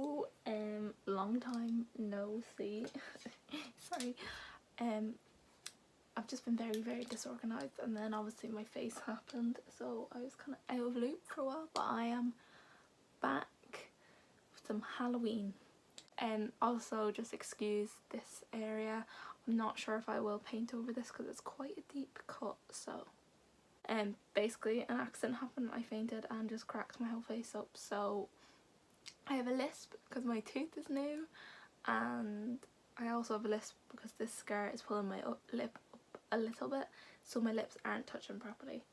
Hello, long time no see. Sorry. I've just been very disorganized, and then obviously my face happened, so I was kind of out of loop for a while, but I am back with some Halloween. And also just excuse this area. I'm not sure if I will paint over this because it's quite a deep cut, so basically an accident happened. I fainted and just cracked my whole face up, so I have a lisp because my tooth is new, and I also have a lisp because this scar is pulling my lip up a little bit, so my lips aren't touching properly.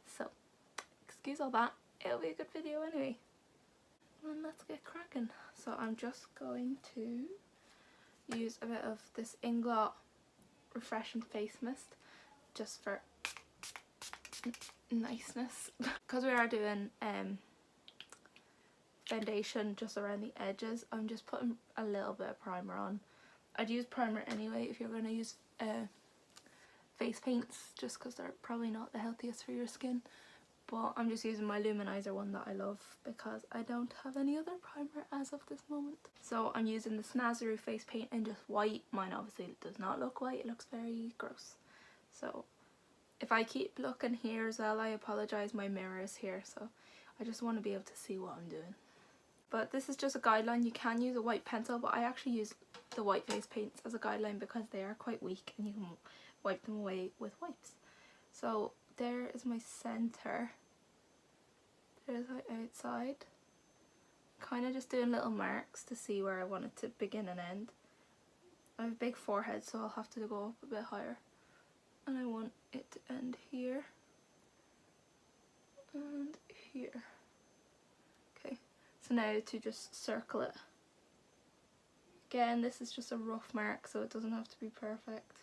So excuse all that, it'll be a good video anyway. And let's get cracking. So I'm just going to use a bit of this Inglot Refreshing Face Mist just for niceness. Because we are doing foundation just around the edges, I'm just putting a little bit of primer on. I'd use primer anyway if you're going to use face paints, just because they're probably not the healthiest for your skin. But I'm just using my Luminizer one that I love because I don't have any other primer as of this moment. So I'm using the Snazaroo face paint in just white. Mine obviously does not look white, it looks very gross. So if I keep looking here as well, I apologise, my mirror is here, so I just want to be able to see what I'm doing. But this is just a guideline. You can use a white pencil, but I actually use the white face paints as a guideline because they are quite weak and you can wipe them away with wipes. So there is my centre. There's my outside. Kind of just doing little marks to see where I want it to begin and end. I have a big forehead, so I'll have to go up a bit higher. And I want it to end here. And here. Okay, so now to just circle it. Again, this is just a rough mark, so it doesn't have to be perfect.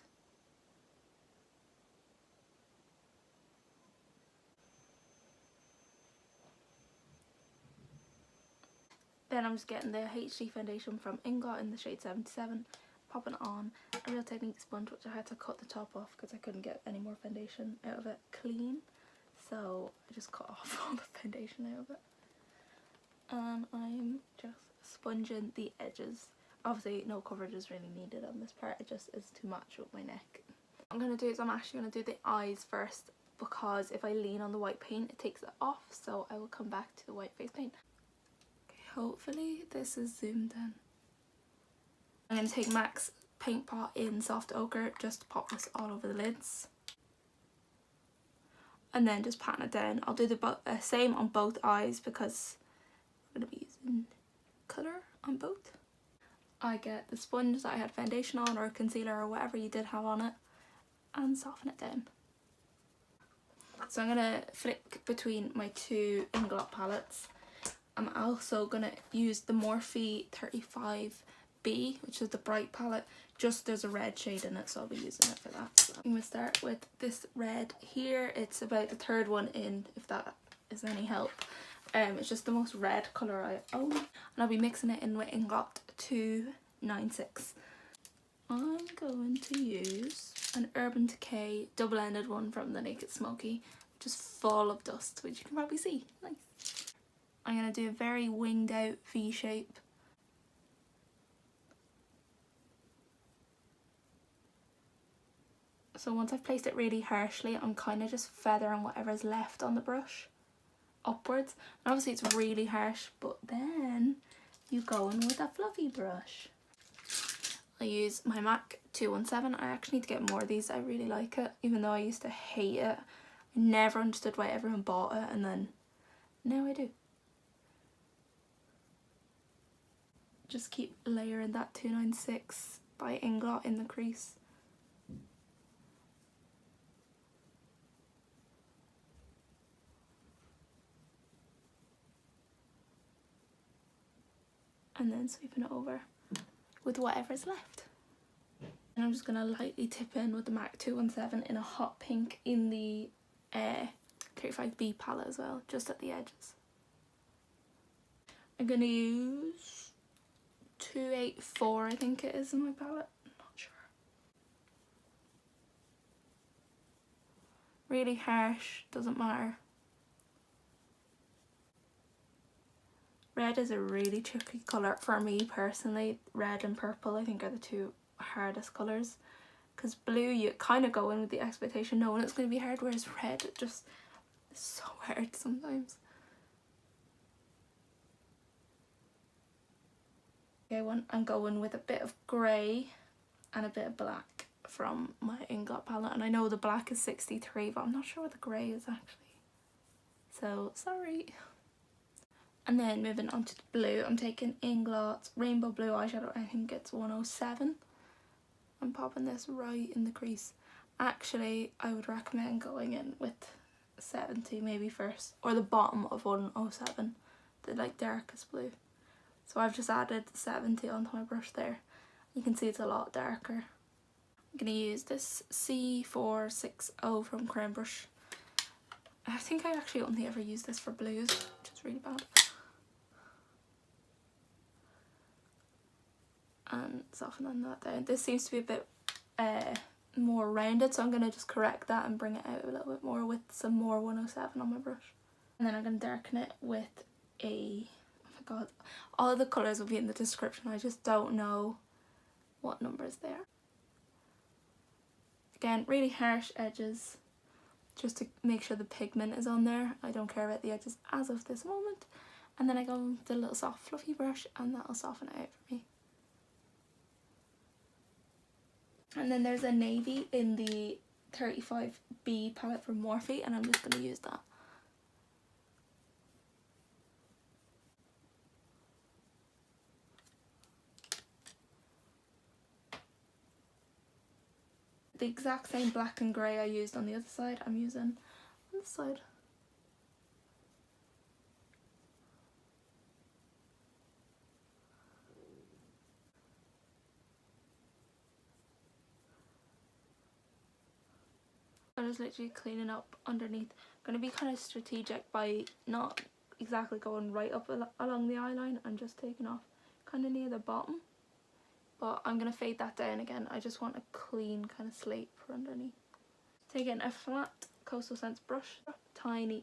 Then I'm just getting the HD foundation from Inglot in the shade 77, popping it on a Real Technique sponge, which I had to cut the top off because I couldn't get any more foundation out of it clean. So I just cut off all the foundation out of it. And I'm just sponging the edges. Obviously no coverage is really needed on this part, it just is to match with my neck. What I'm going to do is I'm actually going to do the eyes first, because if I lean on the white paint it takes it off, so I will come back to the white face paint. Hopefully this is zoomed in. I'm going to take MAC's Paintpot in Soft Ochre, just pop this all over the lids. And then just patting it down. I'll do the same on both eyes because I'm going to be using colour on both. I get the sponge that I had foundation on, or concealer, or whatever you did have on it, and soften it down. So I'm going to flick between my two Inglot palettes. I'm also going to use the Morphe 35B, which is the bright palette. Just there's a red shade in it, so I'll be using it for that. So I'm going to start with this red here. It's about the third one in, if that is any help. It's just the most red colour I own. And I'll be mixing it in with Inglot 296. I'm going to use an Urban Decay double-ended one from the Naked Smoky, just full of dust, which you can probably see. Nice. I'm going to do a very winged out V shape. So once I've placed it really harshly, I'm kind of just feathering whatever's left on the brush upwards. And obviously it's really harsh, but then you go in with a fluffy brush. I use my MAC 217. I actually need to get more of these. I really like it, even though I used to hate it. I never understood why everyone bought it, and then now I do. Just keep layering that 296 by Inglot in the crease. And then sweeping it over with whatever's left. And I'm just going to lightly tip in with the MAC 217 in a hot pink in the 35B palette as well, just at the edges. I'm going to use 284, I think it is in my palette, I'm not sure. Really harsh, doesn't matter. Red is a really tricky colour for me personally. Red and purple I think are the two hardest colours, because blue you kind of go in with the expectation knowing it's going to be hard, whereas red it just is so hard sometimes. Okay, I'm going with a bit of grey and a bit of black from my Inglot palette, and I know the black is 63 but I'm not sure what the grey is actually, so sorry. And then moving on to the blue, I'm taking Inglot's Rainbow Blue eyeshadow. I think it's 107. I'm popping this right in the crease. Actually, I would recommend going in with 70 maybe first, or the bottom of 107, the like darkest blue. So I've just added 70 onto my brush there. You can see it's a lot darker. I'm going to use this C460 from Crown Brush. I think I actually only ever use this for blues, which is really bad. And softening that down. This seems to be a bit more rounded, so I'm going to just correct that and bring it out a little bit more with some more 107 on my brush. And then I'm going to darken it with a, oh my god, all of the colours will be in the description, I just don't know what numbers they are. Again, really harsh edges, just to make sure the pigment is on there. I don't care about the edges as of this moment. And then I go with the little soft fluffy brush and that'll soften it out for me. And then there's a navy in the 35B palette from Morphe, and I'm just going to use that. The exact same black and grey I used on the other side, I'm using on this side. I'm just literally cleaning up underneath. I'm going to be kind of strategic by not exactly going right up along the eye line. I'm just taking off kind of near the bottom. But I'm going to fade that down again. I just want a clean kind of slate for underneath. Taking a flat Coastal Scents brush. Tiny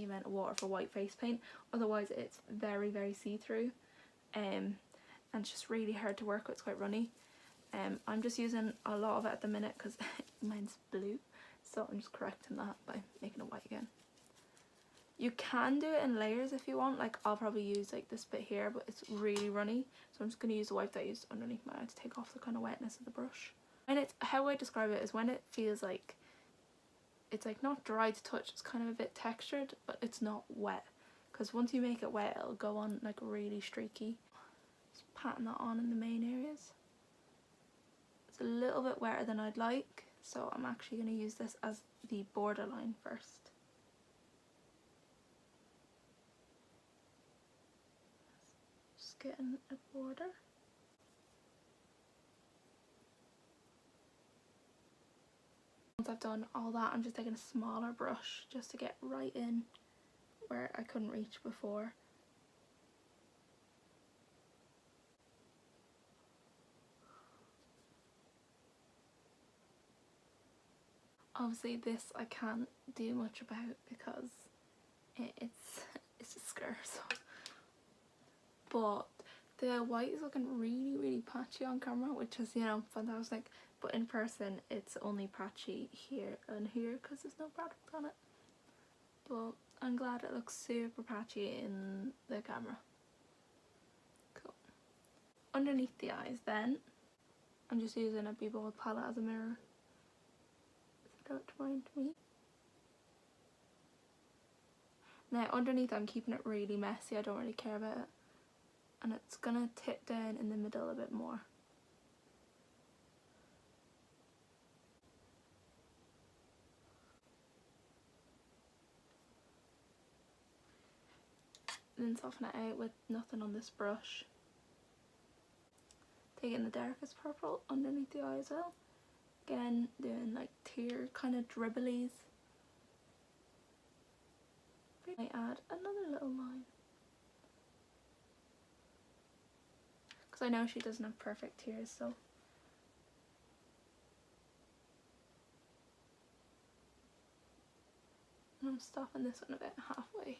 amount of water for white face paint. Otherwise it's very see-through. And it's just really hard to work with. It's quite runny. I'm just using a lot of it at the minute because mine's blue. So I'm just correcting that by making it white again. You can do it in layers if you want, like I'll probably use like this bit here, but it's really runny. So I'm just going to use the wipe that I used underneath my eye to take off the kind of wetness of the brush. And it's, how I describe it is when it feels like, it's like not dry to touch, it's kind of a bit textured, but it's not wet. Because once you make it wet, it'll go on like really streaky. Just patting that on in the main areas. It's a little bit wetter than I'd like. So I'm actually going to use this as the borderline first. Just getting a border. Once I've done all that, I'm just taking a smaller brush just to get right in where I couldn't reach before. Obviously this I can't do much about because it's just scarce. But the white is looking really patchy on camera, which is, you know, fantastic. But in person it's only patchy here and here because there's no product on it. But I'm glad it looks super patchy in the camera. Cool. Underneath the eyes then, I'm just using a Be Bold palette as a mirror. Don't mind me. Now underneath I'm keeping it really messy, I don't really care about it. And it's gonna tip down in the middle a bit more. And then soften it out with nothing on this brush. Taking the darkest purple underneath the eye as well. Again, doing like tear kind of dribblies. I add another little line. Because I know she doesn't have perfect tears, so. And I'm stopping this one about halfway.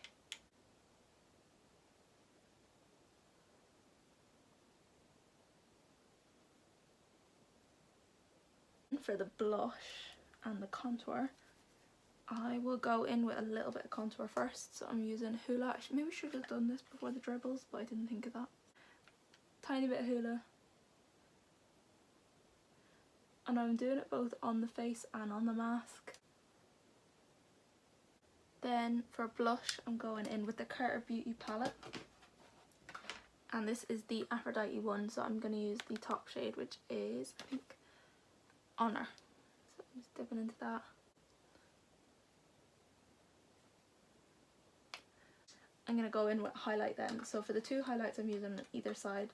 for the blush and the contour, I will go in with a little bit of contour first. So I'm using Hoola. Maybe I should have done this before the dribbles, but I didn't think of that. Tiny bit of Hoola. And I'm doing it both on the face and on the mask. Then for blush, I'm going in with the Carter Beauty palette. And this is the Aphrodite one, so I'm going to use the top shade, which is, I think, Honor. So I'm just dipping into that. I'm going to go in with highlight then. So for the two highlights I'm using on either side,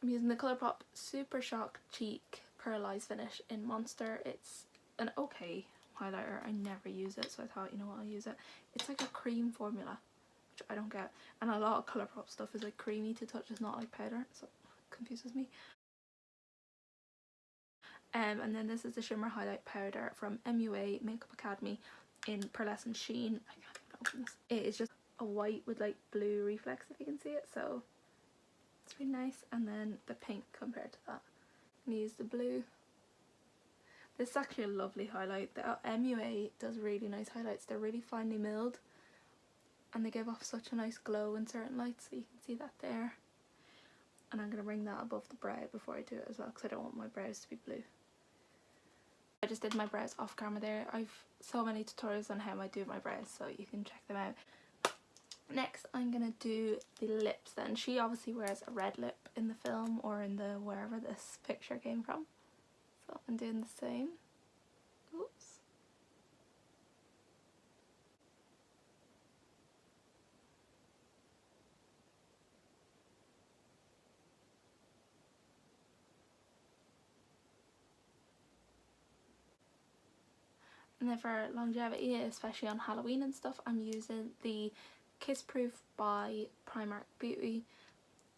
I'm using the Colourpop Super Shock Cheek Pearlized Finish in Monster. It's an okay highlighter. I never use it, so I thought, you know what, I'll use it. It's like a cream formula, which I don't get. And a lot of Colourpop stuff is like creamy to touch, it's not like powder, so it confuses me. And then this is the Shimmer Highlight Powder from MUA Makeup Academy in Pearlescent Sheen. I can't even open this. It is just a white with like blue reflex, if you can see it, so it's really nice. And then the pink compared to that. I'm going to use the blue. This is actually a lovely highlight. The MUA does really nice highlights. They're really finely milled and they give off such a nice glow in certain lights, so you can see that there. And I'm going to bring that above the brow before I do it as well, because I don't want my brows to be blue. I just did my brows off camera there. I've so many tutorials on how I do my brows, so you can check them out. Next I'm going to do the lips then. She obviously wears a red lip in the film or in the wherever this picture came from. So I'm doing the same. Oops. And then for longevity, especially on Halloween and stuff, I'm using the Kiss Proof by Primark Beauty.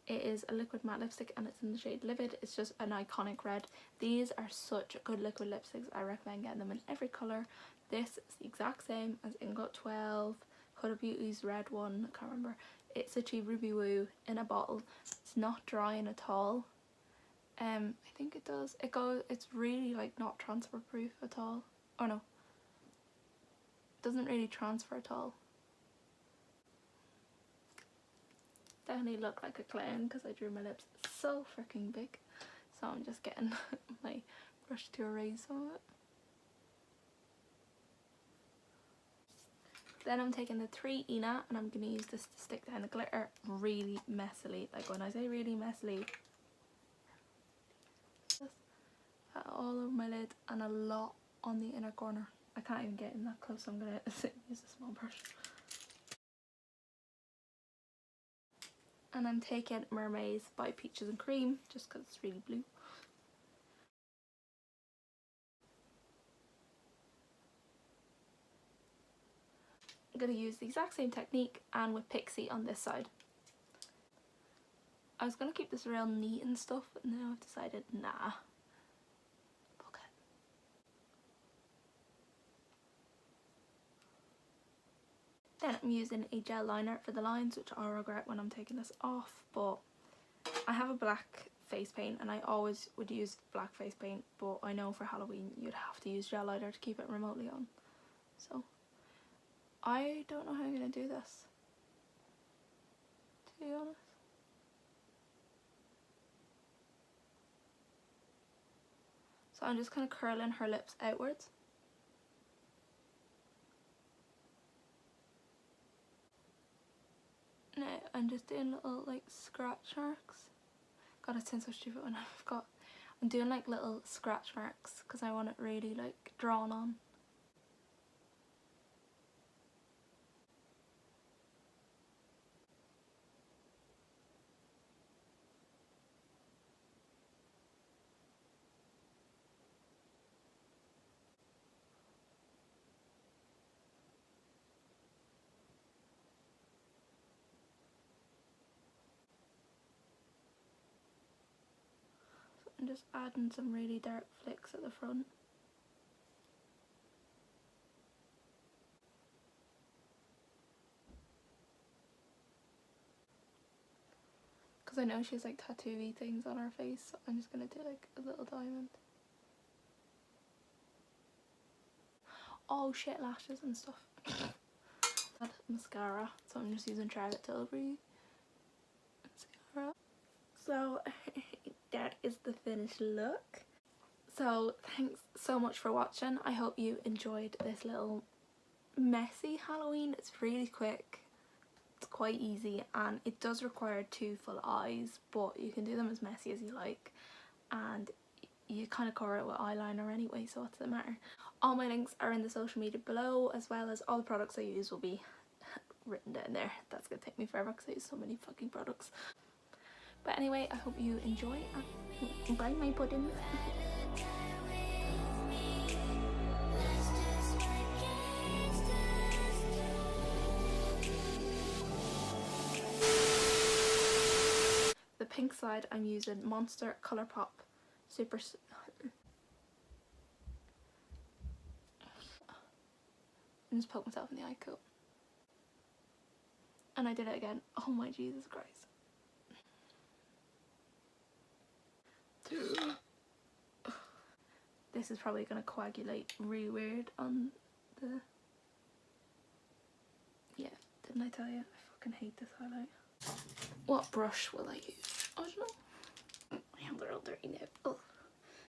It is a liquid matte lipstick and it's in the shade Livid. It's just an iconic red. These are such good liquid lipsticks. I recommend getting them in every colour. This is the exact same as Inglot 12, Huda Beauty's red one, I can't remember. It's a cheap Ruby Woo in a bottle. It's not drying at all. I think it does. It's really like not transfer proof at all. Oh no. It doesn't really transfer at all. Definitely look like a clown because I drew my lips so freaking big. So I'm just getting my brush to erase some of it. Then I'm taking the 3 Iona and I'm going to use this to stick down the glitter really messily. Like when I say really messily, just all over my lid and a lot on the inner corner. I can't even get in that close, so I'm going to use a small brush. And I'm taking Mermaze by Peaches and Cream just because it's really blue. I'm going to use the exact same technique and with Pixie on this side. I was going to keep this real neat and stuff, but now I've decided nah. Okay. Then I'm using a gel liner for the lines, which I'll regret when I'm taking this off, but I have a black face paint and I always would use black face paint, but I know for Halloween you'd have to use gel liner to keep it remotely on. So I don't know how I'm going to do this, to be honest. So I'm just kind of curling her lips outwards. Now I'm just doing little like scratch marks. God, it sounds so stupid when I'm doing like little scratch marks because I want it really like drawn on. I'm just adding some really dark flicks at the front. Because I know she has like tattoo-y things on her face, so I'm just going to do like a little diamond. oh shit, lashes and stuff. That mascara, so I'm just using Charlotte Tilbury mascara. So that is the finished look. So thanks so much for watching. I hope you enjoyed this little messy Halloween. It's really quick, it's quite easy, and it does require 2 full eyes, but you can do them as messy as you like, and you kind of cover it with eyeliner anyway, so what's the matter. All my links are in the social media below, as well as all the products I use will be written down there. That's gonna take me forever because I use so many fucking products. But anyway, I hope you enjoy, and bye my puddings. The pink side I'm using Monster Colourpop Super. I just poked myself in the eye coat. And I did it again. Oh my Jesus Christ. This is probably going to coagulate really weird on the... Yeah, didn't I tell you? I fucking hate this highlight. What brush will I use? I don't know. My hands are all dirty now. Ugh.